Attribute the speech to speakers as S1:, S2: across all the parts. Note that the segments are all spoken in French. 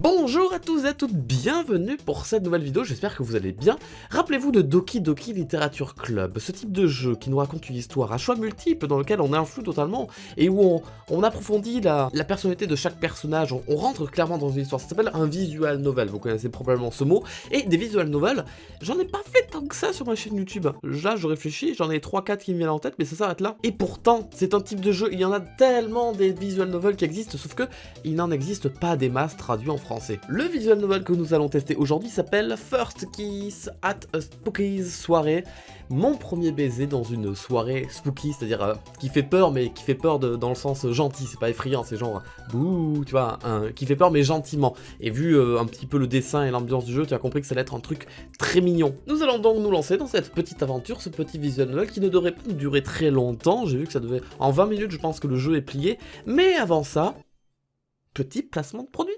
S1: Bonjour à tous et à toutes, bienvenue pour cette nouvelle vidéo, j'espère que vous allez bien. Rappelez-vous de Doki Doki Literature Club, ce type de jeu qui nous raconte une histoire à choix multiples dans lequel on influe totalement et où on approfondit la personnalité de chaque personnage, on rentre clairement dans une histoire. Ça s'appelle un visual novel, vous connaissez probablement ce mot. Et des visual novels, j'en ai pas fait tant que ça sur ma chaîne YouTube. Là je réfléchis, j'en ai 3-4 qui me viennent en tête mais ça s'arrête là. Et pourtant, c'est un type de jeu, il y en a tellement des visual novels qui existent, sauf que il n'en existe pas des masses traduits en français. Le visual novel que nous allons tester aujourd'hui s'appelle First Kiss at a Spooky's Soirée. Mon premier baiser dans une soirée spooky, c'est-à-dire qui fait peur, mais qui fait peur dans le sens gentil, c'est pas effrayant, c'est genre bouh, tu vois, qui fait peur mais gentiment. Et vu un petit peu le dessin et l'ambiance du jeu, tu as compris que ça allait être un truc très mignon. Nous allons donc nous lancer dans cette petite aventure, ce petit visual novel qui ne devrait pas nous durer très longtemps. J'ai vu que ça devait... En 20 minutes, je pense que le jeu est plié. Mais avant ça, petit placement de produit.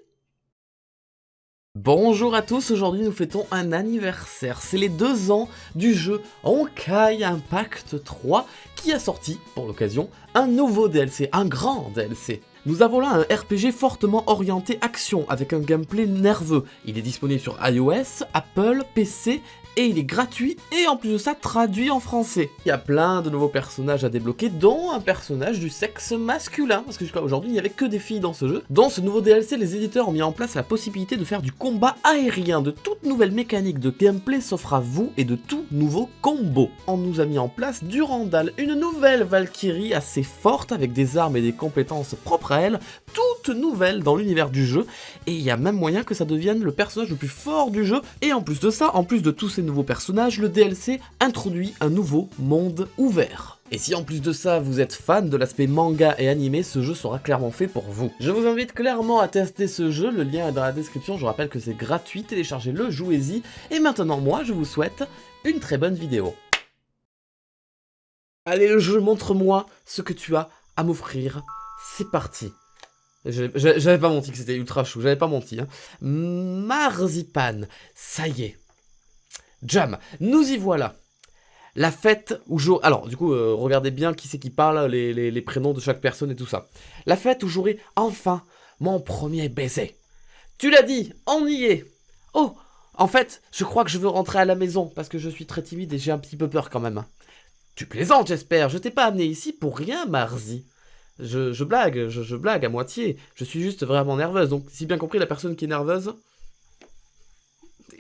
S1: Bonjour à tous, aujourd'hui nous fêtons un anniversaire, c'est les 2 ans du jeu Honkai Impact 3 qui a sorti, pour l'occasion, un nouveau DLC, un grand DLC. Nous avons là un RPG fortement orienté action, avec un gameplay nerveux. Il est disponible sur iOS, Apple, PC, et il est gratuit, et en plus de ça, traduit en français. Il y a plein de nouveaux personnages à débloquer, dont un personnage du sexe masculin, parce que jusqu'à aujourd'hui, il n'y avait que des filles dans ce jeu. Dans ce nouveau DLC, les éditeurs ont mis en place la possibilité de faire du combat aérien. De toute nouvelle mécanique de gameplay s'offre à vous, et de tout nouveaux combos. On nous a mis en place Durandal, une nouvelle Valkyrie assez forte, avec des armes et des compétences propres à elle, toute nouvelle dans l'univers du jeu, et il y a même moyen que ça devienne le personnage le plus fort du jeu. Et en plus de ça, en plus de tous ces nouveaux personnages, le DLC introduit un nouveau monde ouvert. Et si en plus de ça vous êtes fan de l'aspect manga et animé, ce jeu sera clairement fait pour vous. Je vous invite clairement à tester ce jeu, le lien est dans la description, je rappelle que c'est gratuit, téléchargez-le, jouez-y, et maintenant moi je vous souhaite une très bonne vidéo. Allez le jeu, montre-moi ce que tu as à m'offrir, c'est parti. J'avais pas menti que c'était ultra chou, j'avais pas menti. Hein. Marzipan, ça y est. Jam, nous y voilà. La fête où j'aurai... Alors, du coup, regardez bien qui c'est qui parle, les prénoms de chaque personne et tout ça. La fête où j'aurai enfin mon premier baiser. Tu l'as dit, on y est. Oh, en fait, je crois que je veux rentrer à la maison parce que je suis très timide et j'ai un petit peu peur quand même. Tu plaisantes, j'espère, je t'ai pas amené ici pour rien, Marzi. Je blague, je blague à moitié. Je suis juste vraiment nerveuse. Donc, si bien compris, la personne qui est nerveuse...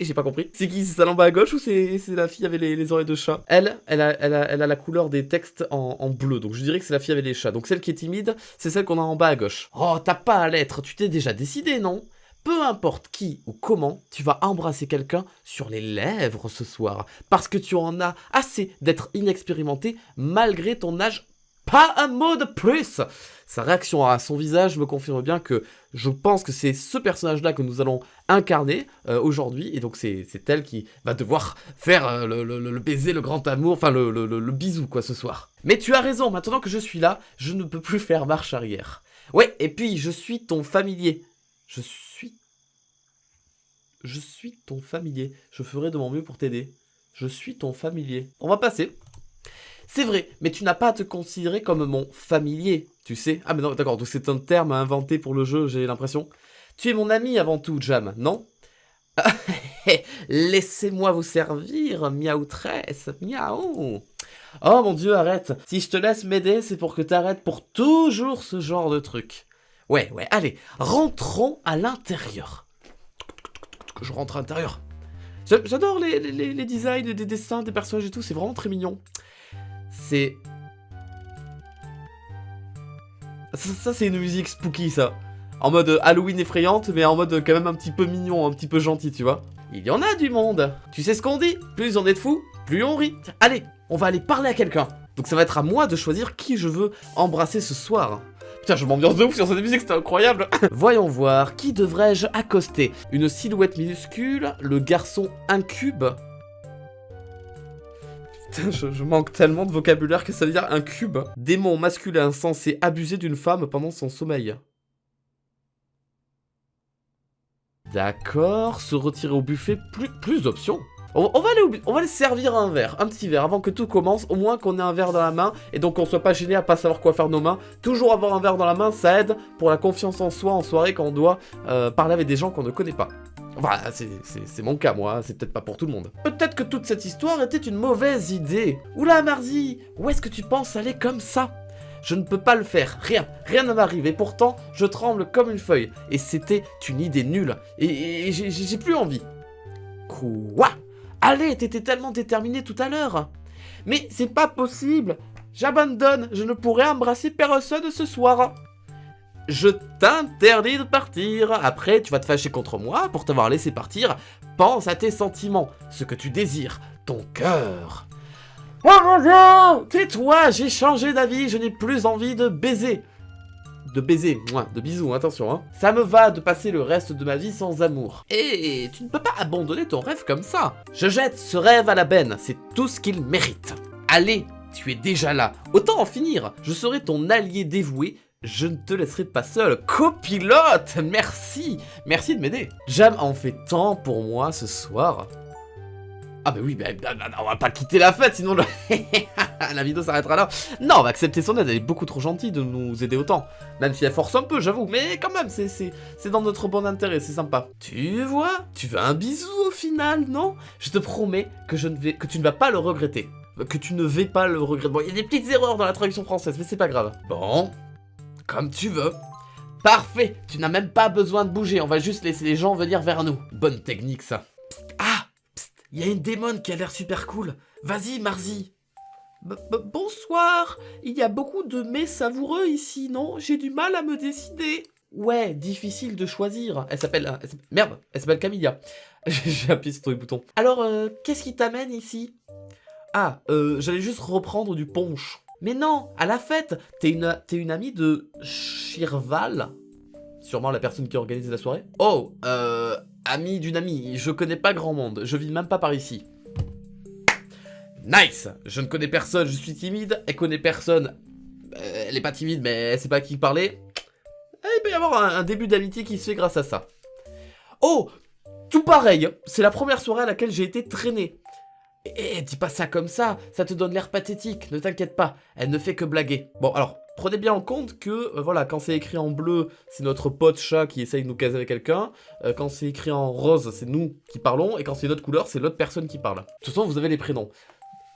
S1: Et j'ai pas compris. C'est qui? C'est celle en bas à gauche ou c'est la fille avec les oreilles de chat? Elle a la couleur des textes en bleu. Donc, je dirais que c'est la fille avec les chats. Donc, celle qui est timide, c'est celle qu'on a en bas à gauche. Oh, t'as pas à l'être. Tu t'es déjà décidé, non? Peu importe qui ou comment, tu vas embrasser quelqu'un sur les lèvres ce soir. Parce que tu en as assez d'être inexpérimenté malgré ton âge. Pas un mot de plus! Sa réaction à son visage me confirme bien que je pense que c'est ce personnage-là que nous allons incarner aujourd'hui. Et donc c'est elle qui va devoir faire le baiser, le grand amour, enfin le bisou quoi ce soir. Mais tu as raison, maintenant que je suis là, je ne peux plus faire marche arrière. Ouais, et puis je suis ton familier. Je suis ton familier. Je ferai de mon mieux pour t'aider. Je suis ton familier. On va passer. C'est vrai, mais tu n'as pas à te considérer comme mon familier, tu sais. Ah mais non, d'accord, donc c'est un terme à inventer pour le jeu, j'ai l'impression. Tu es mon ami avant tout, Jam, non? Laissez-moi vous servir, miaoutresse, miaou. Oh mon dieu, arrête. Si je te laisse m'aider, c'est pour que t'arrêtes pour toujours ce genre de truc. Ouais, allez, rentrons à l'intérieur. Je rentre à l'intérieur. J'adore les designs des dessins des personnages et tout, c'est vraiment très mignon. Ça c'est une musique spooky ça. En mode Halloween effrayante mais en mode quand même un petit peu mignon, un petit peu gentil tu vois. Il y en a du monde. Tu sais ce qu'on dit? Plus on est de fous, plus on rit. Allez, on va aller parler à quelqu'un. Donc ça va être à moi de choisir qui je veux embrasser ce soir. Putain, je m'ambiance de ouf sur cette musique, c'était incroyable. Voyons voir, qui devrais-je accoster? Une silhouette minuscule, le garçon incube. Putain, je manque tellement de vocabulaire que ça veut dire un cube. Démon masculin censé abuser d'une femme pendant son sommeil. D'accord, se retirer au buffet, plus d'options. On va aller servir un verre, un petit verre, avant que tout commence, au moins qu'on ait un verre dans la main, et donc qu'on soit pas gêné à pas savoir quoi faire de nos mains. Toujours avoir un verre dans la main, ça aide pour la confiance en soi en soirée quand on doit parler avec des gens qu'on ne connaît pas. Enfin, c'est mon cas, moi, c'est peut-être pas pour tout le monde. Peut-être que toute cette histoire était une mauvaise idée. Oula, Marzi, où est-ce que tu penses aller comme ça? Je ne peux pas le faire, rien ne m'arrive, et pourtant, je tremble comme une feuille. Et c'était une idée nulle, et j'ai plus envie. Quoi? Allez, t'étais tellement déterminé tout à l'heure. Mais c'est pas possible. J'abandonne, je ne pourrai embrasser personne ce soir. Je t'interdis de partir. Après, tu vas te fâcher contre moi pour t'avoir laissé partir. Pense à tes sentiments, ce que tu désires, ton cœur. Oh mon Dieu! Tais-toi, j'ai changé d'avis, je n'ai plus envie de baiser. De bisous, attention, hein. Ça me va de passer le reste de ma vie sans amour. Et tu ne peux pas abandonner ton rêve comme ça. Je jette ce rêve à la benne, c'est tout ce qu'il mérite. Allez, tu es déjà là, autant en finir. Je serai ton allié dévoué, je ne te laisserai pas seul. Copilote, merci de m'aider. Jam en fait tant pour moi ce soir. Ah bah oui, on va pas quitter la fête, sinon la vidéo s'arrêtera là. Non, on va accepter son aide, elle est beaucoup trop gentille de nous aider autant. Même si elle force un peu, j'avoue, mais quand même, c'est dans notre bon intérêt, c'est sympa. Tu vois, tu veux un bisou au final, non? Je te promets que tu ne vas pas le regretter. Que tu ne vais pas le regretter. Bon, il y a des petites erreurs dans la traduction française, mais c'est pas grave. Bon, comme tu veux. Parfait, tu n'as même pas besoin de bouger, on va juste laisser les gens venir vers nous. Bonne technique, ça. Psst, ah! Il y a une démon qui a l'air super cool. Vas-y, Marzi. Bonsoir. Il y a beaucoup de mets savoureux ici, non? J'ai du mal à me décider. Ouais, difficile de choisir. Elle s'appelle Camilla. J'ai appuyé sur tous les boutons. Alors, qu'est-ce qui t'amène ici? Ah, j'allais juste reprendre du punch. Mais non, à la fête, t'es une amie de Shirval? Sûrement la personne qui a organisé la soirée. Oh, amie d'une amie, je connais pas grand monde, je vis même pas par ici. Nice! Je ne connais personne, je suis timide, elle connaît personne. Elle est pas timide, mais elle sait pas à qui parler. Il peut y avoir un début d'amitié qui se fait grâce à ça. Oh! Tout pareil, c'est la première soirée à laquelle j'ai été traîné. Eh, dis pas ça comme ça te donne l'air pathétique, ne t'inquiète pas, elle ne fait que blaguer. Bon, alors, prenez bien en compte que, voilà, quand c'est écrit en bleu, c'est notre pote chat qui essaye de nous caser avec quelqu'un. Quand c'est écrit en rose, c'est nous qui parlons. Et quand c'est une autre couleur, c'est l'autre personne qui parle. De toute façon, vous avez les prénoms.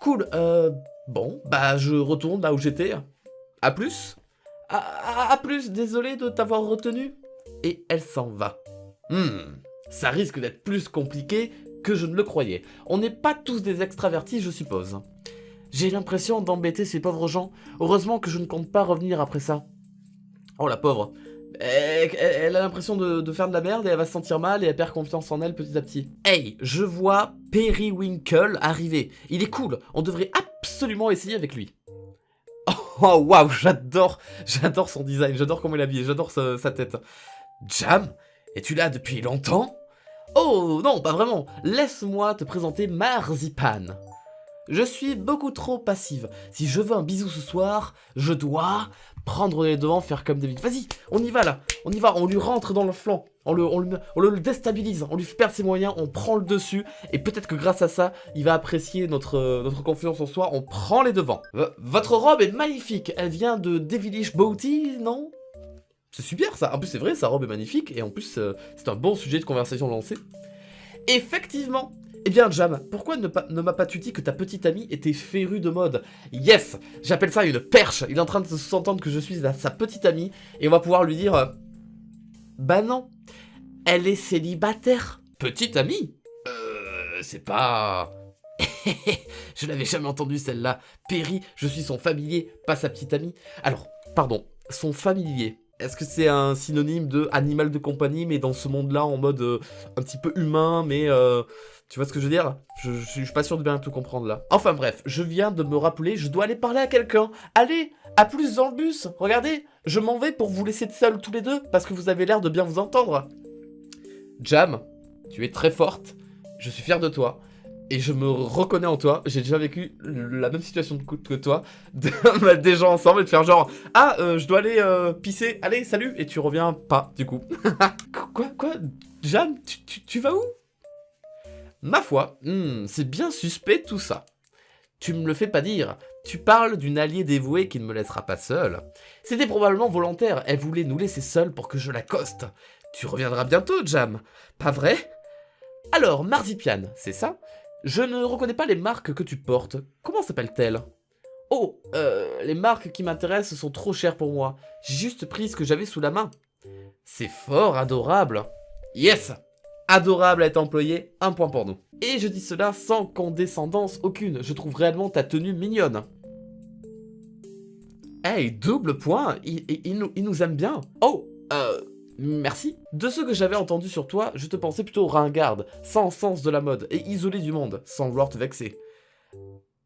S1: Cool, bon, bah, je retourne là où j'étais. À plus. À plus, désolé de t'avoir retenu. Et elle s'en va. Ça risque d'être plus compliqué que je ne le croyais. On n'est pas tous des extravertis, je suppose. J'ai l'impression d'embêter ces pauvres gens. Heureusement que je ne compte pas revenir après ça. Oh la pauvre. Elle a l'impression de faire de la merde et elle va se sentir mal et elle perd confiance en elle petit à petit. Hey, je vois Periwinkle arriver. Il est cool, on devrait absolument essayer avec lui. Oh waouh, j'adore son design, j'adore comment il est habillé, j'adore sa tête. Jam, es-tu là depuis longtemps? Oh non, pas vraiment. Laisse-moi te présenter Marzipan. Je suis beaucoup trop passive. Si je veux un bisou ce soir, je dois prendre les devants, faire comme David. Vas-y, on y va là. On y va, on lui rentre dans le flanc. On le déstabilise, on lui fait perdre ses moyens, on prend le dessus. Et peut-être que grâce à ça, il va apprécier notre confiance en soi. On prend les devants. Votre robe est magnifique. Elle vient de Devilish Beauty, non? C'est super ça. En plus, c'est vrai, sa robe est magnifique. Et en plus, c'est un bon sujet de conversation lancé. Effectivement. Eh bien, Jam, pourquoi ne m'as pas-tu dit que ta petite amie était férue de mode? Yes, j'appelle ça une perche. Il est en train de s'entendre que je suis sa petite amie. Et on va pouvoir lui dire... bah non, elle est célibataire. Petite amie? C'est pas... Je l'avais jamais entendu celle-là. Perry, je suis son familier, pas sa petite amie. Alors, pardon, son familier. Est-ce que c'est un synonyme de animal de compagnie, mais dans ce monde-là, en mode un petit peu humain, mais... tu vois ce que je veux dire? Je suis pas sûr de bien tout comprendre là. Enfin bref, je viens de me rappeler, je dois aller parler à quelqu'un. Allez, à plus dans le bus. Regardez, je m'en vais pour vous laisser seuls tous les deux, parce que vous avez l'air de bien vous entendre. Jam, tu es très forte, je suis fier de toi. Et je me reconnais en toi, j'ai déjà vécu la même situation que toi, de mettre des gens ensemble et de faire genre « Ah, je dois aller pisser, allez, salut !» Et tu reviens pas, du coup. Quoi Jam, tu vas où? Ma foi, c'est bien suspect tout ça. Tu me le fais pas dire. Tu parles d'une alliée dévouée qui ne me laissera pas seule. C'était probablement volontaire, elle voulait nous laisser seuls pour que je l'accoste. Tu reviendras bientôt, Jam. Pas vrai? Alors, Marzipiane, c'est ça? Je ne reconnais pas les marques que tu portes. Comment s'appellent-elles? Oh, les marques qui m'intéressent sont trop chères pour moi. J'ai juste pris ce que j'avais sous la main. C'est fort adorable. Yes! Adorable à être employé, un point pour nous. Et je dis cela sans condescendance aucune, je trouve réellement ta tenue mignonne. Hey, double point, il nous aime bien. Oh, merci. De ce que j'avais entendu sur toi, je te pensais plutôt ringarde, sans sens de la mode, et isolé du monde, sans vouloir te vexer.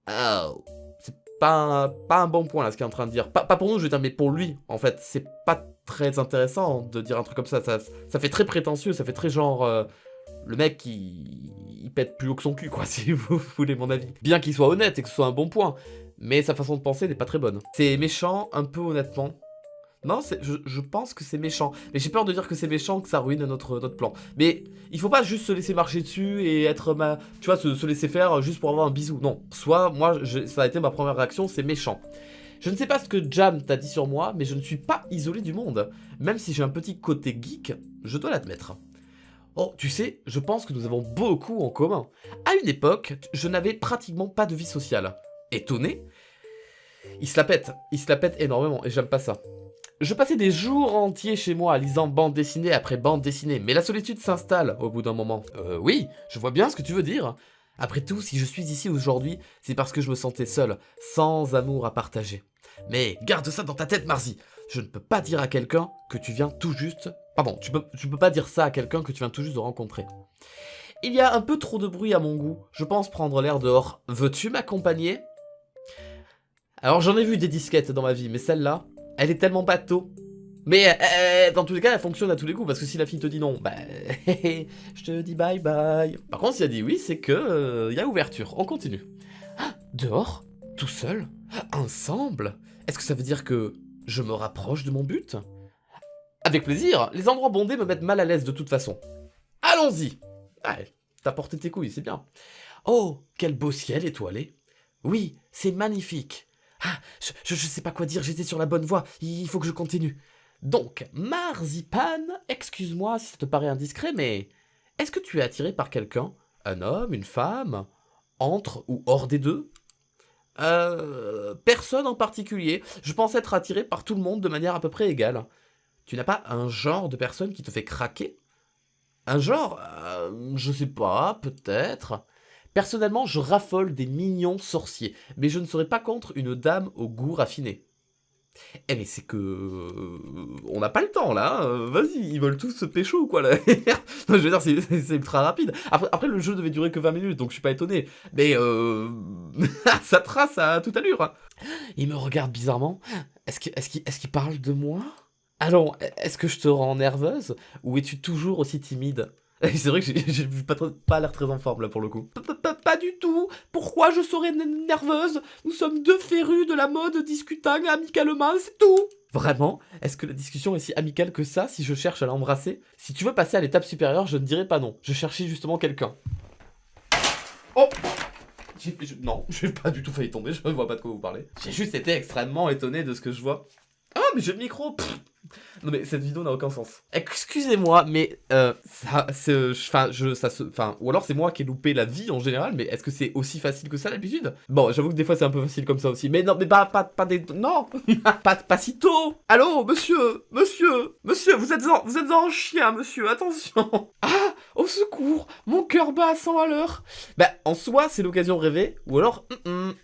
S1: Oh, c'est pas un bon point là ce qu'il est en train de dire. Pas pour nous, je veux dire, mais pour lui, en fait, c'est pas très intéressant de dire un truc comme ça, ça fait très prétentieux, ça fait très genre... le mec, il pète plus haut que son cul, quoi, si vous voulez mon avis. Bien qu'il soit honnête et que ce soit un bon point, mais sa façon de penser n'est pas très bonne. C'est méchant, un peu honnêtement. Non, je pense que c'est méchant. Mais j'ai peur de dire que c'est méchant, que ça ruine notre plan. Mais il faut pas juste se laisser marcher dessus et être tu vois, se laisser faire juste pour avoir un bisou. Non, soit, moi, ça a été ma première réaction, c'est méchant. Je ne sais pas ce que Jam t'a dit sur moi, mais je ne suis pas isolé du monde. Même si j'ai un petit côté geek, je dois l'admettre. Oh, tu sais, je pense que nous avons beaucoup en commun. À une époque, je n'avais pratiquement pas de vie sociale. Étonné? Il se la pète énormément, et j'aime pas ça. Je passais des jours entiers chez moi, lisant bande dessinée après bande dessinée, mais la solitude s'installe au bout d'un moment. Oui, je vois bien ce que tu veux dire. Après tout, si je suis ici aujourd'hui, c'est parce que je me sentais seul, sans amour à partager. Mais garde ça dans ta tête, Marzi. Je ne peux pas dire à quelqu'un que tu viens tout juste... Pardon, tu peux pas dire ça à quelqu'un que tu viens tout juste de rencontrer. Il y a un peu trop de bruit à mon goût. Je pense prendre l'air dehors. Veux-tu m'accompagner? Alors j'en ai vu des disquettes dans ma vie, mais celle-là, elle est tellement bateau. Mais dans tous les cas, elle fonctionne à tous les coups, parce que si la fille te dit non, bah, je te dis bye bye. Par contre, si elle dit oui, c'est que y a ouverture. On continue. Ah, dehors? Tout seul? Ensemble? Est-ce que ça veut dire que je me rapproche de mon but? Avec plaisir, les endroits bondés me mettent mal à l'aise de toute façon. Allons-y! Ah, t'as porté tes couilles, c'est bien. Oh, quel beau ciel étoilé! Oui, c'est magnifique. Ah, je sais pas quoi dire, j'étais sur la bonne voie, il faut que je continue. Donc, Marzipan, excuse-moi si ça te paraît indiscret, mais est-ce que tu es attiré par quelqu'un? Un homme, une femme? Entre ou hors des deux? Personne en particulier. Je pense être attiré par tout le monde de manière à peu près égale. Tu n'as pas un genre de personne qui te fait craquer? Un genre? Je sais pas, peut-être. Personnellement, je raffole des mignons sorciers, mais je ne serais pas contre une dame au goût raffiné. Eh mais c'est que... on n'a pas le temps là, vas-y, ils veulent tous se pécho ou quoi là? Non, je veux dire, c'est ultra rapide. Après, le jeu devait durer que 20 minutes, donc je suis pas étonné. Mais ça trace à toute allure. Hein. Il me regarde bizarrement. Est-ce qu'il parle de moi? Allons, est-ce que je te rends nerveuse? Ou es-tu toujours aussi timide? C'est vrai que j'ai vu pas l'air très en forme là pour le coup. Pas du tout. Pourquoi je serais nerveuse? Nous sommes deux férus de la mode discutant amicalement, c'est tout. Vraiment? Est-ce que la discussion est si amicale que ça si je cherche à l'embrasser? Si tu veux passer à l'étape supérieure, je ne dirais pas non. Je cherchais justement quelqu'un. Oh! Non, j'ai pas du tout failli tomber, je ne vois pas de quoi vous parlez. J'ai juste été extrêmement étonné de ce que je vois. Ah, mais j'ai le micro! Pff. Non mais cette vidéo n'a aucun sens. Excusez-moi, mais ou alors c'est moi qui ai loupé la vie en général, mais est-ce que c'est aussi facile que ça d'habitude? Bon, j'avoue que des fois c'est un peu facile comme ça aussi, mais non, mais pas des, non, pas si tôt. Allô, monsieur, vous êtes en chien, monsieur, attention. Ah, au secours, mon cœur bat à 100 à l'heure. Bah, en soi, c'est l'occasion rêvée, ou alors,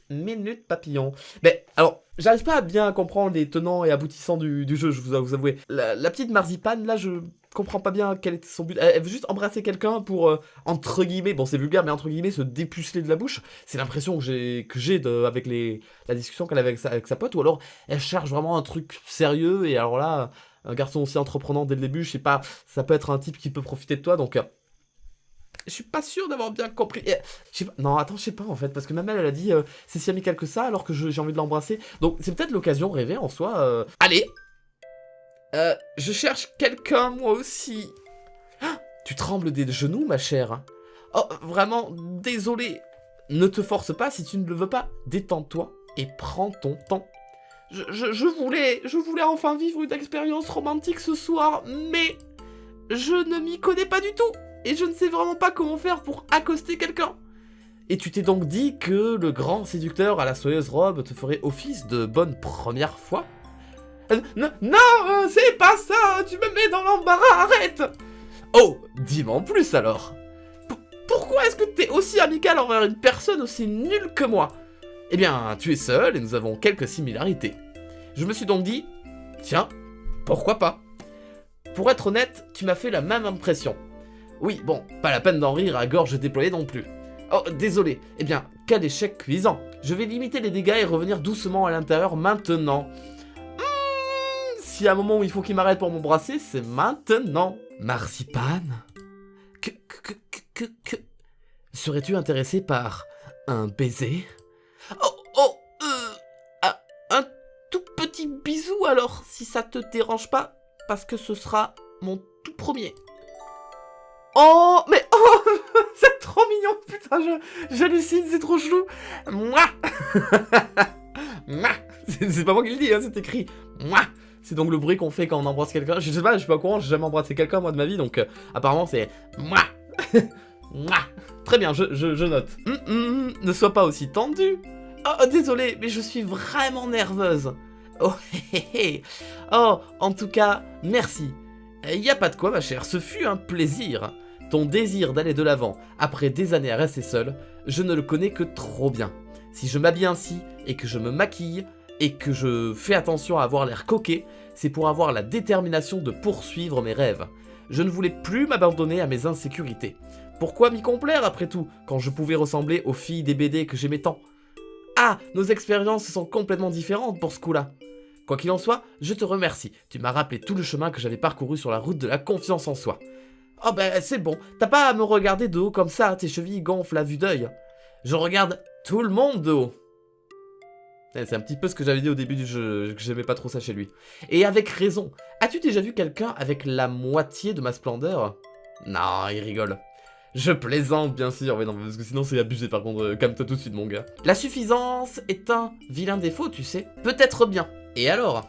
S1: minute papillon. Mais alors. J'arrive pas à bien comprendre les tenants et aboutissants du jeu, je vous avouer. La petite Marzipan, là, je comprends pas bien quel était son but. Elle veut juste embrasser quelqu'un pour, entre guillemets, bon c'est vulgaire, mais entre guillemets, se dépuceler de la bouche. C'est l'impression que j'ai avec la discussion qu'elle avait avec sa pote, ou alors elle cherche vraiment un truc sérieux, et alors là, un garçon aussi entreprenant dès le début, je sais pas, ça peut être un type qui peut profiter de toi, donc... Je suis pas sûr d'avoir bien compris. Non, attends, je sais pas en fait, parce que ma mère elle a dit c'est si amical que ça, alors que j'ai envie de l'embrasser. Donc c'est peut-être l'occasion rêvée en soi. Allez, je cherche quelqu'un moi aussi. Ah, tu trembles des genoux, ma chère. Oh, vraiment, désolé. Ne te force pas si tu ne le veux pas. Détends-toi et prends ton temps. Je voulais enfin vivre une expérience romantique ce soir, mais je ne m'y connais pas du tout. Et je ne sais vraiment pas comment faire pour accoster quelqu'un. Et tu t'es donc dit que le grand séducteur à la soyeuse robe te ferait office de bonne première fois? Non, c'est pas ça, tu me mets dans l'embarras, arrête! Oh, dis-moi en plus alors. Pourquoi est-ce que t'es aussi amical envers une personne aussi nulle que moi? Eh bien, tu es seul et nous avons quelques similarités. Je me suis donc dit, tiens, pourquoi pas? Pour être honnête, tu m'as fait la même impression. Oui, bon, pas la peine d'en rire à gorge déployée non plus. Oh, désolé. Eh bien, quel échec cuisant. Je vais limiter les dégâts et revenir doucement à l'intérieur maintenant. S'il y a un moment où il faut qu'il m'arrête pour m'embrasser, c'est maintenant. Marzipan? Que... Serais-tu intéressé par un baiser? Un tout petit bisou alors, si ça te dérange pas, parce que ce sera mon tout premier. Oh, mais oh, c'est trop mignon, putain, j'hallucine, c'est trop chou. Mouah. C'est pas moi qui le dis, hein, c'est écrit. Mouah. C'est donc le bruit qu'on fait quand on embrasse quelqu'un. Je sais pas, je suis pas au courant, j'ai jamais embrassé quelqu'un moi de ma vie, donc apparemment c'est mouah. Mouah. Très bien, je note. Ne sois pas aussi tendu. Oh, désolé, mais je suis vraiment nerveuse. Oh, oh, en tout cas, merci. Y a pas de quoi, ma chère, ce fut un plaisir. Ton désir d'aller de l'avant, après des années à rester seul, je ne le connais que trop bien. Si je m'habille ainsi, et que je me maquille, et que je fais attention à avoir l'air coquet, c'est pour avoir la détermination de poursuivre mes rêves. Je ne voulais plus m'abandonner à mes insécurités. Pourquoi m'y complaire après tout, quand je pouvais ressembler aux filles des BD que j'aimais tant? Ah, nos expériences sont complètement différentes pour ce coup-là. Quoi qu'il en soit, je te remercie. Tu m'as rappelé tout le chemin que j'avais parcouru sur la route de la confiance en soi. Oh ben c'est bon, t'as pas à me regarder de haut comme ça, tes chevilles gonflent à vue d'œil. Je regarde tout le monde de haut. C'est un petit peu ce que j'avais dit au début du jeu, que j'aimais pas trop ça chez lui. Et avec raison. As-tu déjà vu quelqu'un avec la moitié de ma splendeur? Non, il rigole. Je plaisante, bien sûr, mais non, parce que sinon c'est abusé par contre, calme-toi tout de suite mon gars. La suffisance est un vilain défaut, tu sais. Peut-être bien. Et alors?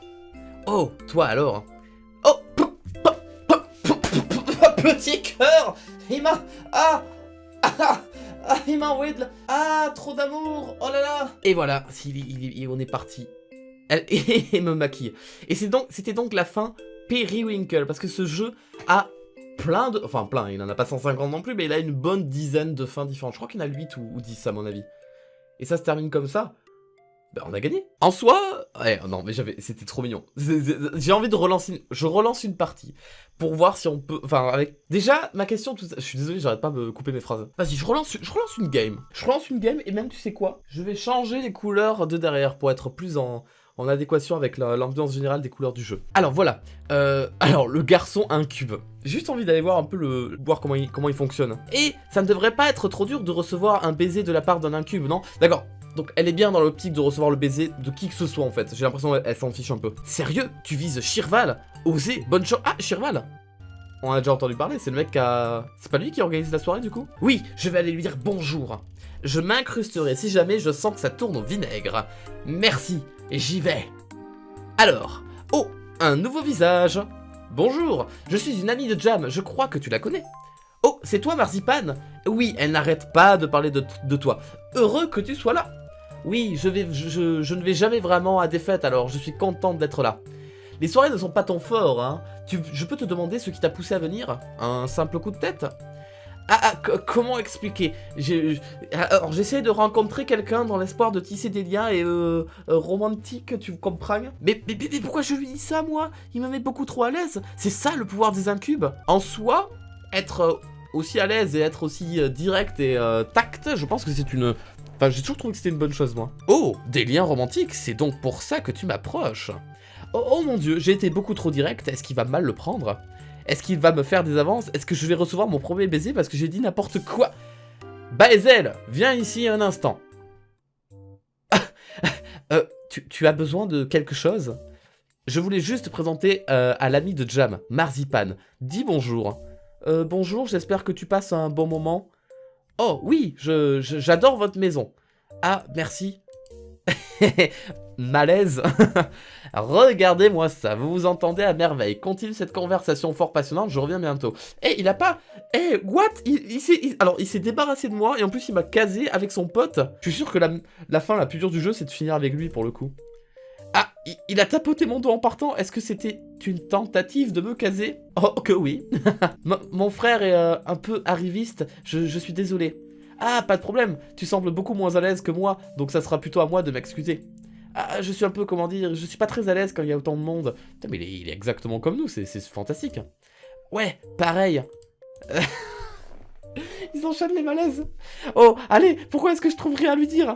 S1: Oh, toi alors? Oh, petit cœur! Il m'a... il m'a envoyé de la... Ah, trop d'amour! Oh là là! Et voilà, on est parti. Et me maquille. Et c'était donc la fin Periwinkle, parce que ce jeu a plein de... Enfin, plein, il n'en a pas 150 non plus, mais il a une bonne dizaine de fins différentes. Je crois qu'il y en a 8 ou 10 à mon avis. Et ça se termine comme ça. Ben, on a gagné. En soi... Ouais, non, mais c'était trop mignon. J'ai envie de relancer... Je relance une partie. Pour voir si on peut... Enfin, avec... Déjà, ma question... Je suis désolé, j'arrête pas de me couper mes phrases. Vas-y, je relance une game. Je relance une game, et même, tu sais quoi? Je vais changer les couleurs de derrière pour être plus en adéquation avec l'ambiance générale des couleurs du jeu. Alors, voilà. Alors, le garçon incube. J'ai juste envie d'aller voir un peu voir comment il fonctionne. Et ça ne devrait pas être trop dur de recevoir un baiser de la part d'un incube, non? D'accord. Donc elle est bien dans l'optique de recevoir le baiser de qui que ce soit en fait. J'ai l'impression qu'elle s'en fiche un peu. Sérieux? Tu vises Shirval? Osez, bonne chance. Ah, Shirval! On a déjà entendu parler, c'est le mec qui a... C'est pas lui qui organise la soirée du coup? Oui, je vais aller lui dire bonjour. Je m'incrusterai si jamais je sens que ça tourne au vinaigre. Merci, et j'y vais. Alors, oh, un nouveau visage. Bonjour, je suis une amie de Jam, je crois que tu la connais. Oh, c'est toi Marzipan? Oui, elle n'arrête pas de parler de toi. Heureux que tu sois là. Oui, je ne vais jamais vraiment à des fêtes, alors je suis contente d'être là. Les soirées ne sont pas ton fort, hein. Je peux te demander ce qui t'a poussé à venir? Un simple coup de tête? Comment expliquer? Alors j'essaie de rencontrer quelqu'un dans l'espoir de tisser des liens romantiques, tu comprends? Mais pourquoi je lui dis ça, moi? Il me met beaucoup trop à l'aise. C'est ça le pouvoir des incubes. En soi, être aussi à l'aise et être aussi direct et tact, je pense que c'est une... Enfin, j'ai toujours trouvé que c'était une bonne chose, moi. Oh, des liens romantiques, c'est donc pour ça que tu m'approches. Oh mon dieu, j'ai été beaucoup trop direct, est-ce qu'il va mal le prendre? Est-ce qu'il va me faire des avances? Est-ce que je vais recevoir mon premier baiser parce que j'ai dit n'importe quoi? Baezel, viens ici un instant. Tu as besoin de quelque chose? Je voulais juste te présenter à l'ami de Jam, Marzipan. Dis bonjour. Bonjour, j'espère que tu passes un bon moment. Oh oui, j'adore votre maison. Ah, merci. Malaise. Regardez-moi ça, vous vous entendez à merveille. Continue cette conversation fort passionnante, je reviens bientôt. Eh, il a pas... Eh, what? Alors, il s'est débarrassé de moi, et en plus, il m'a casé avec son pote. Je suis sûr que la fin la plus dure du jeu, c'est de finir avec lui, pour le coup. Ah, il a tapoté mon dos en partant. Est-ce que c'était une tentative de me caser? Oh, que oui. Mon frère est un peu arriviste, je suis désolé. Ah, pas de problème, tu sembles beaucoup moins à l'aise que moi, donc ça sera plutôt à moi de m'excuser. Ah, je suis un peu, comment dire, je suis pas très à l'aise quand il y a autant de monde. Putain, mais il est exactement comme nous, c'est fantastique. Ouais, pareil. Ils enchaînent les malaises. Oh, allez, pourquoi est-ce que je trouve rien à lui dire?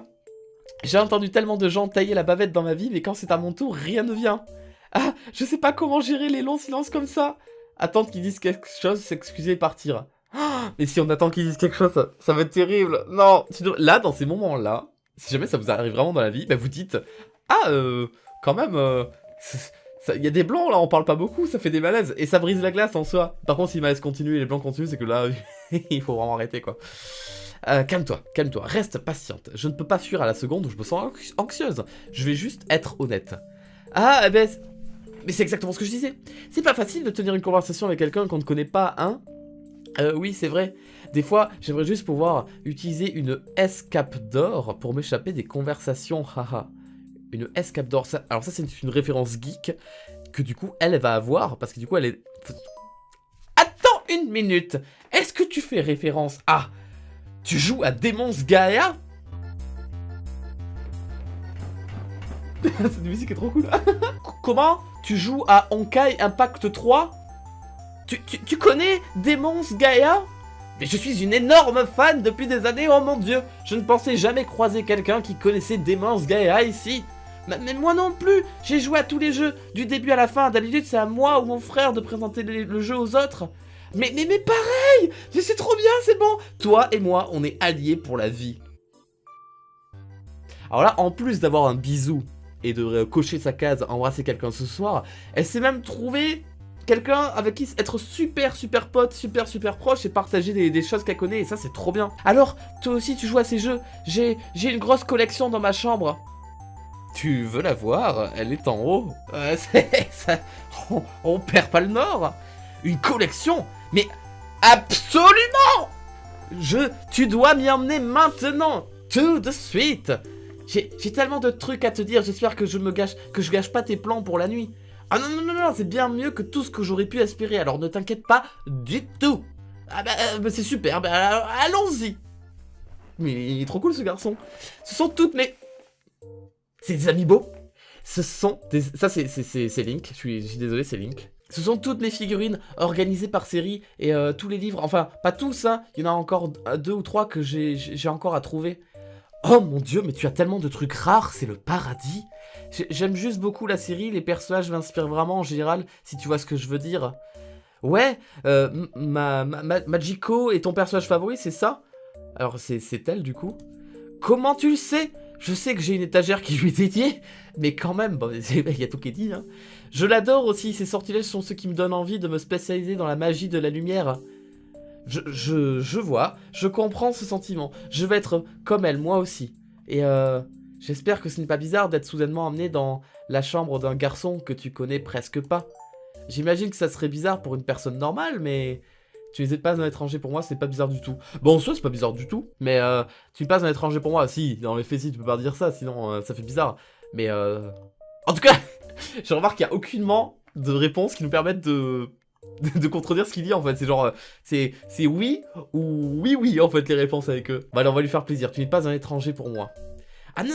S1: J'ai entendu tellement de gens tailler la bavette dans ma vie, mais quand c'est à mon tour, rien ne vient. Ah, je sais pas comment gérer les longs silences comme ça. Attendre qu'ils disent quelque chose, s'excuser et partir. Ah, mais si on attend qu'ils disent quelque chose, ça va être terrible. Non, là, dans ces moments-là, si jamais ça vous arrive vraiment dans la vie, bah vous dites... Ah, quand même, il y a des blancs là, on parle pas beaucoup, ça fait des malaises. Et ça brise la glace en soi. Par contre, si les malaises continuent et les blancs continuent, c'est que là, il faut vraiment arrêter quoi. Calme-toi, reste patiente. Je ne peux pas fuir à la seconde où je me sens anxieuse. Je vais juste être honnête. Ah, eh ben... Mais c'est exactement ce que je disais. C'est pas facile de tenir une conversation avec quelqu'un qu'on ne connaît pas, hein? Oui, c'est vrai. Des fois, j'aimerais juste pouvoir utiliser une escape d'or pour m'échapper des conversations, haha. Une escape d'or. Alors ça, c'est une référence geek que du coup, elle va avoir, parce que du coup, elle est... Attends une minute. Est-ce que tu fais référence à... Tu joues à Demon's Gaia? Cette musique est trop cool. Comment? Tu joues à Honkai Impact 3? Tu connais Demon's Gaia? Mais je suis une énorme fan depuis des années, oh mon dieu. Je ne pensais jamais croiser quelqu'un qui connaissait Demon's Gaia ici. Mais moi non plus. J'ai joué à tous les jeux, du début à la fin. D'habitude, c'est à moi ou mon frère de présenter le jeu aux autres. Mais pareil. C'est trop bien, c'est bon. Toi et moi, on est alliés pour la vie. Alors là, en plus d'avoir un bisou et de cocher sa case, embrasser quelqu'un ce soir, elle s'est même trouvée quelqu'un avec qui être super pote, super proche et partager des choses qu'elle connaît, et ça c'est trop bien. Alors, toi aussi tu joues à ces jeux, j'ai une grosse collection dans ma chambre. Tu veux la voir? Elle est en haut. On perd pas le nord. Une collection? Mais absolument! Tu dois m'y emmener maintenant, tout de suite. J'ai tellement de trucs à te dire, j'espère que je gâche pas tes plans pour la nuit. Ah non, c'est bien mieux que tout ce que j'aurais pu espérer, alors ne t'inquiète pas du tout. Ah bah c'est super, bah allons-y. Mais il est trop cool ce garçon. Ce sont toutes mes... C'est des amiibo. Ce sont des... Ça c'est Link, je suis désolé, c'est Link. Ce sont toutes les figurines organisées par série et tous les livres, enfin pas tous, hein. Il y en a encore 2 ou 3 que j'ai encore à trouver. Oh mon dieu, mais tu as tellement de trucs rares, c'est le paradis. J'aime juste beaucoup la série, les personnages m'inspirent vraiment en général, si tu vois ce que je veux dire. Ouais, Majiko est ton personnage favori, c'est ça? Alors c'est elle du coup. Comment tu le sais? Je sais que j'ai une étagère qui lui est dédiée, mais quand même, bon, il y a tout qui est dit, hein. Je l'adore aussi, ces sortilèges sont ceux qui me donnent envie de me spécialiser dans la magie de la lumière. Je vois, je comprends ce sentiment. Je vais être comme elle, moi aussi. Et j'espère que ce n'est pas bizarre d'être soudainement emmené dans la chambre d'un garçon que tu connais presque pas. J'imagine que ça serait bizarre pour une personne normale, mais tu n'es pas un étranger pour moi, c'est pas bizarre du tout. Bon, en soi, c'est pas bizarre du tout, mais tu n'es pas un étranger pour moi. Si, dans les faits, si, tu peux pas dire ça, sinon ça fait bizarre. Mais en tout cas, je remarque qu'il n'y a aucunement de réponse qui nous permettent de contredire ce qu'il dit en fait. C'est genre, c'est oui ou oui en fait les réponses avec eux. Bah allez, on va lui faire plaisir, tu n'es pas un étranger pour moi. Ah non,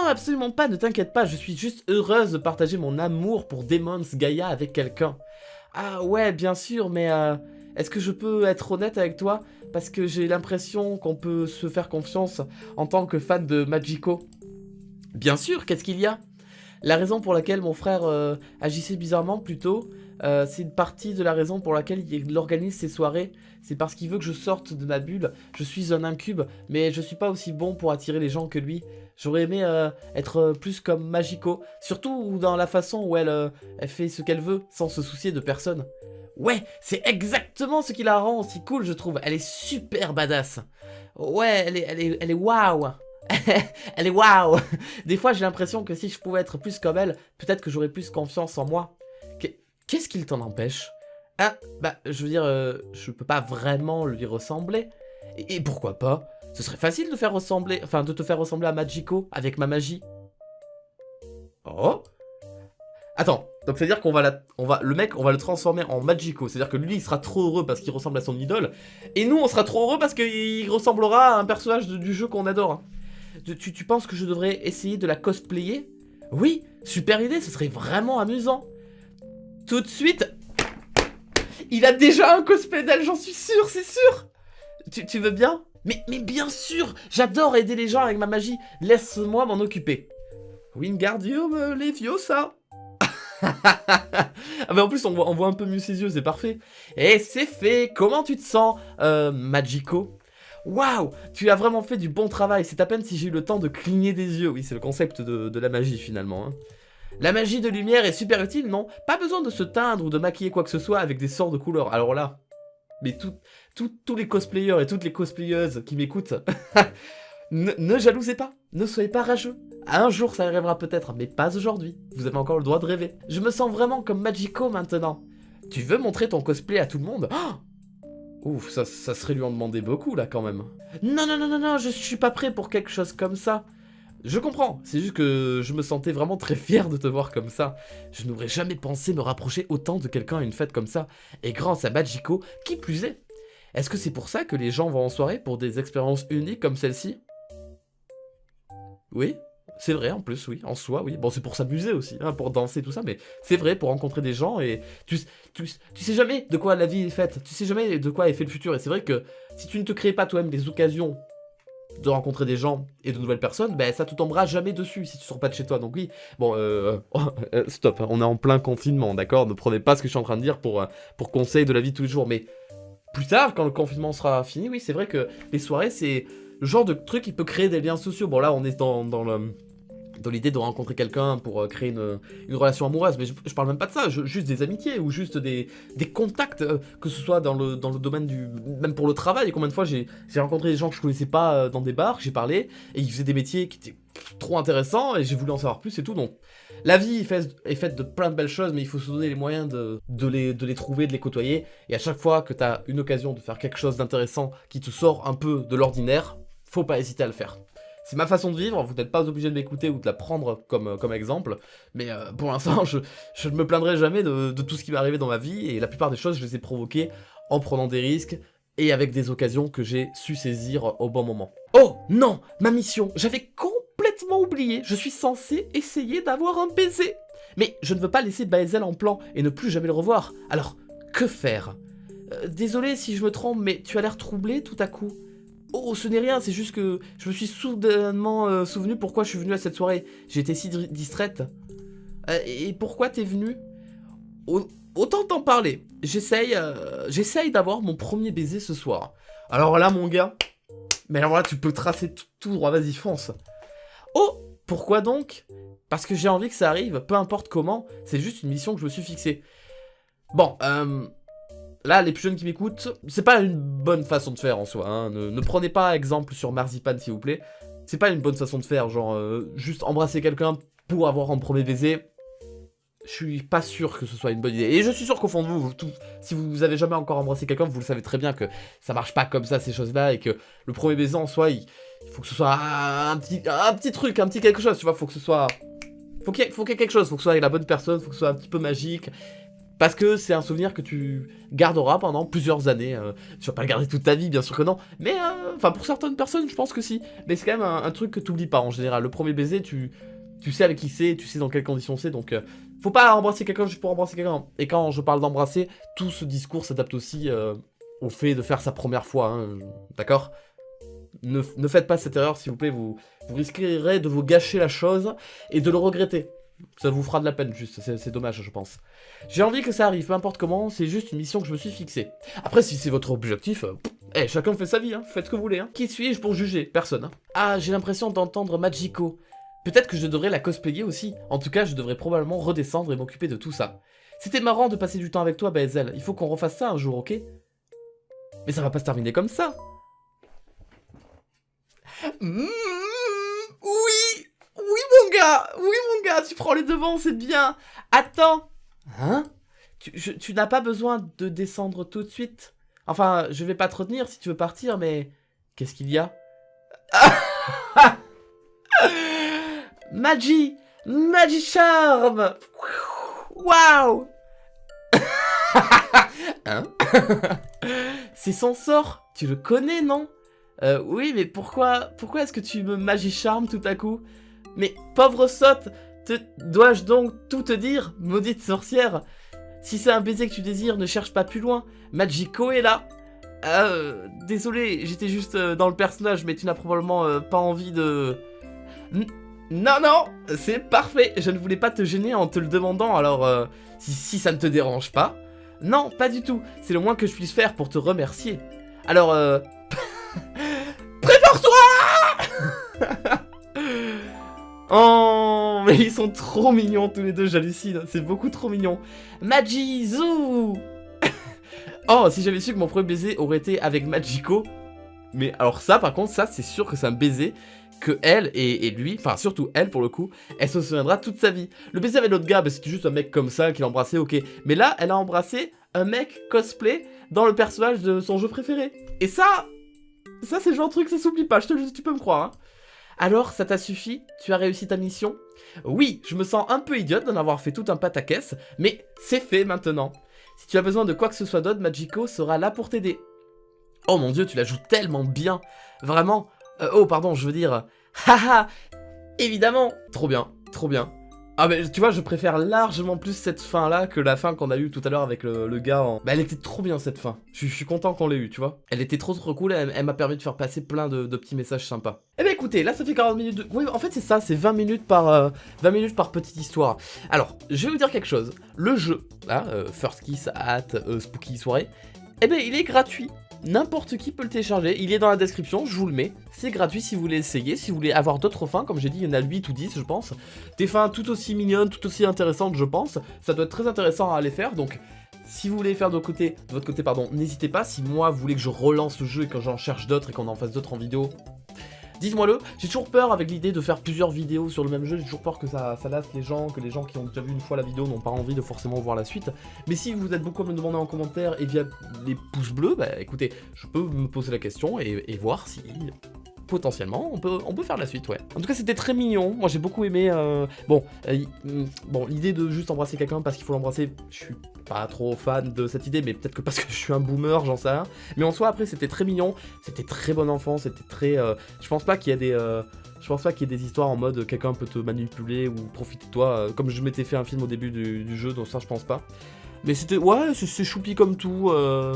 S1: absolument pas, ne t'inquiète pas, je suis juste heureuse de partager mon amour pour Demon's Gaia avec quelqu'un. Ah ouais, bien sûr, mais est-ce que je peux être honnête avec toi? Parce que j'ai l'impression qu'on peut se faire confiance en tant que fan de Majiko. Bien sûr, qu'est-ce qu'il y a? La raison pour laquelle mon frère agissait bizarrement plutôt, c'est une partie de la raison pour laquelle il organise ses soirées. C'est parce qu'il veut que je sorte de ma bulle. Je suis un incube, mais je suis pas aussi bon pour attirer les gens que lui. J'aurais aimé être plus comme Majiko, surtout dans la façon où elle fait ce qu'elle veut, sans se soucier de personne. Ouais, c'est exactement ce qui la rend aussi cool, je trouve. Elle est super badass. Ouais, elle est waouh. Elle est waouh. Des fois, j'ai l'impression que si je pouvais être plus comme elle, peut-être que j'aurais plus confiance en moi. Qu'est-ce qu'il t'en empêche? Ah, bah, je veux dire, je peux pas vraiment lui ressembler. Et pourquoi pas? Ce serait facile de faire ressembler, enfin, de te faire ressembler à Magico avec ma magie. Oh? Attends, donc c'est-à-dire qu'on va le mec, on va le transformer en Magico. C'est-à-dire que lui, il sera trop heureux parce qu'il ressemble à son idole. Et nous, on sera trop heureux parce qu'il ressemblera à un personnage du jeu qu'on adore. Tu penses que je devrais essayer de la cosplayer? Oui, super idée, ce serait vraiment amusant. Tout de suite, il a déjà un cosplay d'elle, j'en suis sûr, c'est sûr. Tu veux bien? Mais bien sûr, j'adore aider les gens avec ma magie. Laisse-moi m'en occuper. Wingardium Leviosa. Ah mais en plus on voit un peu mieux ses yeux, c'est parfait. Et c'est fait, comment tu te sens, Magico? Waouh, tu as vraiment fait du bon travail, c'est à peine si j'ai eu le temps de cligner des yeux. Oui, c'est le concept de la magie finalement. Hein. La magie de lumière est super utile, non? Pas besoin de se teindre ou de maquiller quoi que ce soit avec des sorts de couleurs. Alors là, mais tous les cosplayers et toutes les cosplayeuses qui m'écoutent, ne jalousez pas, ne soyez pas rageux. Un jour ça arrivera peut-être, mais pas aujourd'hui. Vous avez encore le droit de rêver. Je me sens vraiment comme Magico maintenant. Tu veux montrer ton cosplay à tout le monde? Oh, ouf, ça serait lui en demander beaucoup là quand même. Non, je suis pas prêt pour quelque chose comme ça. Je comprends, c'est juste que je me sentais vraiment très fier de te voir comme ça. Je n'aurais jamais pensé me rapprocher autant de quelqu'un à une fête comme ça. Et grâce à Magico, qui plus est. Est-ce que c'est pour ça que les gens vont en soirée pour des expériences uniques comme celle-ci? Oui, c'est vrai en plus, oui, en soi, oui. Bon, c'est pour s'amuser aussi, hein, pour danser, tout ça, mais c'est vrai, pour rencontrer des gens, et tu sais jamais de quoi la vie est faite, tu sais jamais de quoi est fait le futur, et c'est vrai que si tu ne te crées pas toi-même des occasions de rencontrer des gens et de nouvelles personnes, ben ça te tombera jamais dessus si tu sors pas de chez toi, donc oui, bon, stop, on est en plein confinement, d'accord? Ne prenez pas ce que je suis en train de dire pour conseil de la vie de tous les jours, mais plus tard, quand le confinement sera fini, oui, c'est vrai que les soirées, c'est le genre de truc qui peut créer des liens sociaux. Bon, là, on est dans l'idée de rencontrer quelqu'un pour créer une relation amoureuse, mais je parle même pas de ça, juste des amitiés, ou juste des contacts, que ce soit dans le domaine du... même pour le travail. Combien de fois j'ai rencontré des gens que je connaissais pas dans des bars, j'ai parlé, et ils faisaient des métiers qui étaient trop intéressants, et j'ai voulu en savoir plus et tout, donc... La vie est faite de plein de belles choses, mais il faut se donner les moyens de les trouver, de les côtoyer, et à chaque fois que t'as une occasion de faire quelque chose d'intéressant qui te sort un peu de l'ordinaire, faut pas hésiter à le faire. C'est ma façon de vivre, vous n'êtes pas obligé de m'écouter ou de la prendre comme exemple, mais pour l'instant, je ne me plaindrai jamais de tout ce qui m'est arrivé dans ma vie, et la plupart des choses, je les ai provoquées en prenant des risques, et avec des occasions que j'ai su saisir au bon moment. Oh non, ma mission, j'avais complètement oublié, je suis censé essayer d'avoir un baiser. Mais je ne veux pas laisser Baezel en plan et ne plus jamais le revoir, alors que faire? Désolé si je me trompe, mais tu as l'air troublé tout à coup. Oh, ce n'est rien, c'est juste que je me suis soudainement souvenu pourquoi je suis venu à cette soirée. J'ai été si distraite. Et pourquoi t'es venu? Autant t'en parler. J'essaye d'avoir mon premier baiser ce soir. Alors là, mon gars, mais alors là, tu peux tracer tout droit, vas-y, fonce. Oh, pourquoi donc? Parce que j'ai envie que ça arrive, peu importe comment, c'est juste une mission que je me suis fixée. Bon, là, les plus jeunes qui m'écoutent, c'est pas une bonne façon de faire en soi, hein. Ne prenez pas exemple sur Marzipan, s'il vous plaît. C'est pas une bonne façon de faire, genre, juste embrasser quelqu'un pour avoir un premier baiser. Je suis pas sûr que ce soit une bonne idée. Et je suis sûr qu'au fond de vous, si vous avez jamais encore embrassé quelqu'un, vous le savez très bien que ça marche pas comme ça, ces choses-là, et que le premier baiser en soi, il faut que ce soit un petit truc, un petit quelque chose, tu vois, faut que ce soit... Faut qu'il y ait quelque chose, faut que ce soit avec la bonne personne, faut que ce soit un petit peu magique, parce que c'est un souvenir que tu garderas pendant plusieurs années. Tu vas pas le garder toute ta vie, bien sûr que non, mais enfin pour certaines personnes, je pense que si. Mais c'est quand même un truc que t'oublies pas en général. Le premier baiser, tu sais avec qui c'est, tu sais dans quelles conditions c'est, donc faut pas embrasser quelqu'un juste pour embrasser quelqu'un. Et quand je parle d'embrasser, tout ce discours s'adapte aussi au fait de faire sa première fois, hein, d'accord? Ne faites pas cette erreur, s'il vous plaît, vous risquerez de vous gâcher la chose et de le regretter. Ça vous fera de la peine, juste, c'est dommage, je pense. J'ai envie que ça arrive, peu importe comment, c'est juste une mission que je me suis fixée. Après, si c'est votre objectif, chacun fait sa vie, hein, faites ce que vous voulez. Hein. Qui suis-je pour juger? Personne. Hein. Ah, j'ai l'impression d'entendre Magico. Peut-être que je devrais la cosplayer aussi. En tout cas, je devrais probablement redescendre et m'occuper de tout ça. C'était marrant de passer du temps avec toi, Baezel. Il faut qu'on refasse ça un jour, ok? Mais ça va pas se terminer comme ça. Oui, oui mon gars, tu prends les devants, c'est bien. Attends. Hein? Tu n'as pas besoin de descendre tout de suite. Enfin, je vais pas te retenir si tu veux partir, mais... Qu'est-ce qu'il y a? Magie! Magie Charme! Waouh! Hein? C'est son sort? Tu le connais, non? Oui, mais pourquoi est-ce que tu me Magie Charme tout à coup? Mais pauvre sotte, dois-je donc tout te dire, maudite sorcière? Si c'est un baiser que tu désires, ne cherche pas plus loin. Magico est là. Désolé, j'étais juste dans le personnage, mais tu n'as probablement pas envie de... Non, c'est parfait. Je ne voulais pas te gêner en te le demandant, alors si ça ne te dérange pas. Non, pas du tout. C'est le moins que je puisse faire pour te remercier. Alors, prépare-toi. Oh, mais ils sont trop mignons tous les deux, j'hallucine. C'est beaucoup trop mignon. Magizou. Oh, si j'avais su que mon premier baiser aurait été avec Magico. Mais alors ça, par contre, ça, c'est sûr que c'est un baiser que elle et lui, enfin surtout elle pour le coup, elle se souviendra toute sa vie. Le baiser avec l'autre gars, bah, c'était juste un mec comme ça qu'il a embrassé, ok. Mais là, elle a embrassé un mec cosplay dans le personnage de son jeu préféré. Et ça c'est le genre de truc, ça s'oublie pas, tu peux me croire. Hein. Alors, ça t'a suffi? Tu as réussi ta mission? Oui, je me sens un peu idiote d'en avoir fait tout un pataquès, mais c'est fait maintenant. Si tu as besoin de quoi que ce soit d'autre, Magico sera là pour t'aider. Oh mon dieu, tu la joues tellement bien. Vraiment. Oh, pardon, je veux dire... Haha. Évidemment. Trop bien, trop bien. Ah mais tu vois, je préfère largement plus cette fin-là que la fin qu'on a eue tout à l'heure avec le gars en... Bah elle était trop bien cette fin. Je suis content qu'on l'ait eue, tu vois. Elle était trop cool, elle m'a permis de faire passer plein de petits messages sympas. Eh ben écoutez, là ça fait 40 minutes de... Oui, en fait c'est ça, c'est 20 minutes par petite histoire. Alors, je vais vous dire quelque chose. Le jeu, là, First Kiss at Spooky Soirée, eh ben il est gratuit. N'importe qui peut le télécharger, il est dans la description, je vous le mets. C'est gratuit si vous voulez essayer, si vous voulez avoir d'autres fins, comme j'ai dit, il y en a 8 ou 10 je pense. Des fins tout aussi mignonnes, tout aussi intéressantes je pense. Ça doit être très intéressant à aller faire, donc si vous voulez faire de votre côté, n'hésitez pas. Si moi vous voulez que je relance le jeu et que j'en cherche d'autres et qu'on en fasse d'autres en vidéo, dites-moi-le. J'ai toujours peur avec l'idée de faire plusieurs vidéos sur le même jeu, j'ai toujours peur que ça lasse les gens, que les gens qui ont déjà vu une fois la vidéo n'ont pas envie de forcément voir la suite. Mais si vous êtes beaucoup à me demander en commentaire et via les pouces bleus, bah écoutez, je peux me poser la question et voir si... potentiellement, on peut faire la suite, ouais. En tout cas, c'était très mignon. Moi, j'ai beaucoup aimé... Bon, l'idée de juste embrasser quelqu'un parce qu'il faut l'embrasser, je suis pas trop fan de cette idée, mais peut-être que parce que je suis un boomer, j'en sais rien. Mais en soi, après, c'était très mignon. C'était très bon enfant, c'était très... je pense pas qu'il y a des... Je pense pas qu'il y ait des histoires en mode quelqu'un peut te manipuler ou profiter de toi, comme je m'étais fait un film au début du jeu, donc ça, je pense pas. Mais c'était... Ouais, c'est choupi comme tout,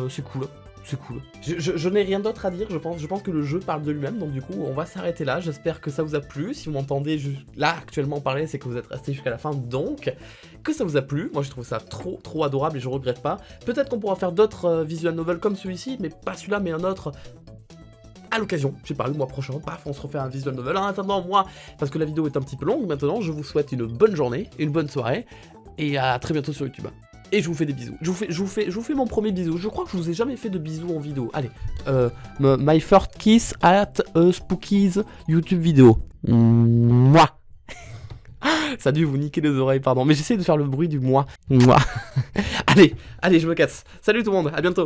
S1: c'est cool. C'est cool. Je n'ai rien d'autre à dire, je pense que le jeu parle de lui-même, donc du coup, on va s'arrêter là. J'espère que ça vous a plu. Si vous m'entendez là, actuellement parler, c'est que vous êtes resté jusqu'à la fin, donc que ça vous a plu. Moi, je trouve ça trop adorable et je regrette pas. Peut-être qu'on pourra faire d'autres visual novels comme celui-ci, mais pas celui-là, mais un autre... à l'occasion, je sais pas, le mois prochain, paf, on se refait un visual novel. En attendant, moi, parce que la vidéo est un petit peu longue maintenant, je vous souhaite une bonne journée, une bonne soirée, et à très bientôt sur YouTube. Et je vous fais des bisous. Je vous fais mon premier bisou. Je crois que je vous ai jamais fait de bisous en vidéo. Allez, my first kiss at Spooky's YouTube vidéo. Moi. Ça a dû vous niquer les oreilles, pardon. Mais j'essaie de faire le bruit du moi. Moi. Allez, je me casse. Salut tout le monde, à bientôt.